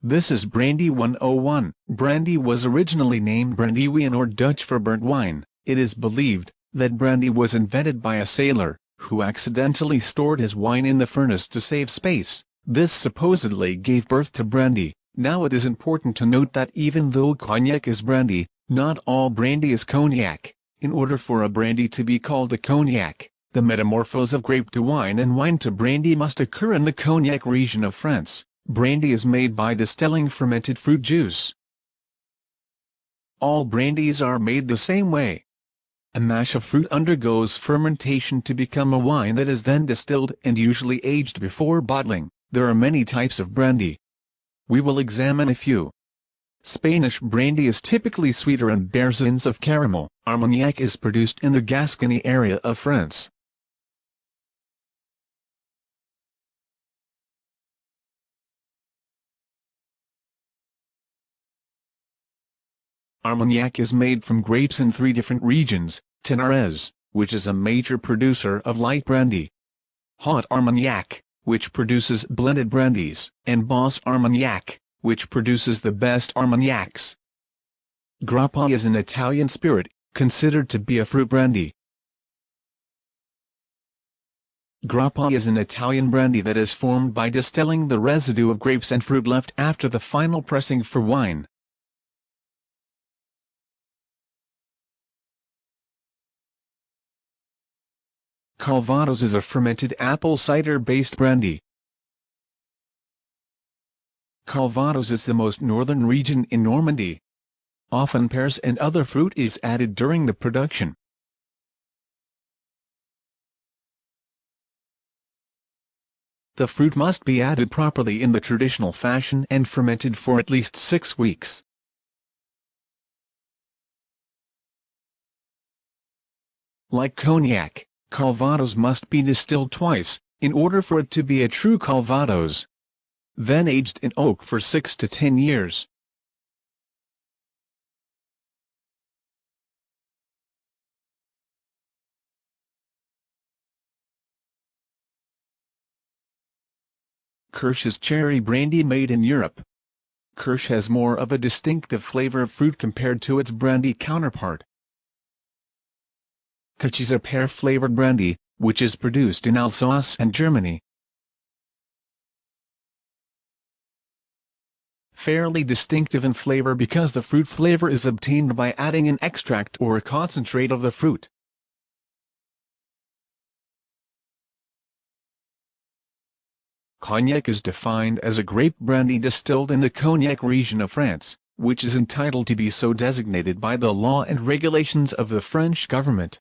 This is Brandy 101. Brandy was originally named brandewijn or Dutch for burnt wine. It is believed that brandy was invented by a sailor, who accidentally stored his wine in the furnace to save space. This supposedly gave birth to brandy. Now it is important to note that even though cognac is brandy, not all brandy is cognac. In order for a brandy to be called a cognac, the metamorphose of grape to wine and wine to brandy must occur in the cognac region of France. Brandy is made by distilling fermented fruit juice. All brandies are made the same way. A mash of fruit undergoes fermentation to become a wine that is then distilled and usually aged before bottling. There are many types of brandy. We will examine a few. Spanish brandy is typically sweeter and bears hints of caramel. Armagnac is produced in the Gascony area of France. Armagnac is made from grapes in 3 different regions: Ténarèze, which is a major producer of light brandy; Haut Armagnac, which produces blended brandies; and Basse Armagnac, which produces the best Armagnacs. Grappa is an Italian spirit, considered to be a fruit brandy. Grappa is an Italian brandy that is formed by distilling the residue of grapes and fruit left after the final pressing for wine. Calvados is a fermented apple cider-based brandy. Calvados is the most northern region in Normandy. Often pears and other fruit is added during the production. The fruit must be added properly in the traditional fashion and fermented for at least 6 weeks. Like cognac, Calvados must be distilled twice, in order for it to be a true Calvados. Then aged in oak for 6 to 10 years. Kirsch is cherry brandy made in Europe. Kirsch has more of a distinctive flavor of fruit compared to its brandy counterpart. Kirsch is a pear-flavored brandy, which is produced in Alsace and Germany. Fairly distinctive in flavor because the fruit flavor is obtained by adding an extract or a concentrate of the fruit. Cognac is defined as a grape brandy distilled in the Cognac region of France, which is entitled to be so designated by the law and regulations of the French government.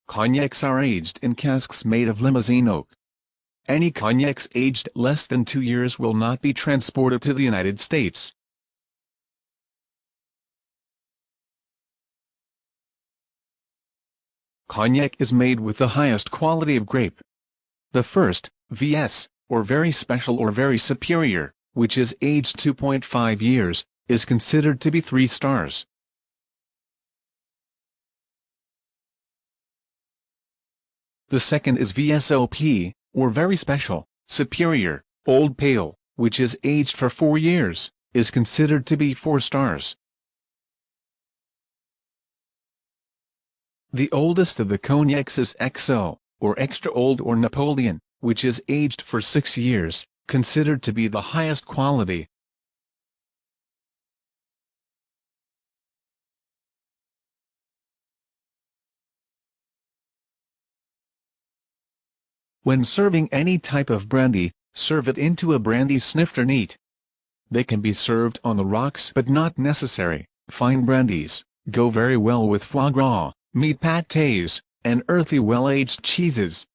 Cognacs are aged in casks made of Limousin oak. Any cognacs aged less than 2 years will not be transported to the United States. Cognac is made with the highest quality of grape. The first, VS, or very special or very superior, which is aged 2.5 years, is considered to be 3 stars. The second is VSOP, or very special, superior, old pale, which is aged for 4 years, is considered to be 4 stars. The oldest of the cognacs is XO, or extra old or Napoleon, which is aged for 6 years, considered to be the highest quality. When serving any type of brandy, serve it into a brandy snifter neat. They can be served on the rocks but not necessary. Fine brandies go very well with foie gras, meat pâtés, and earthy well-aged cheeses.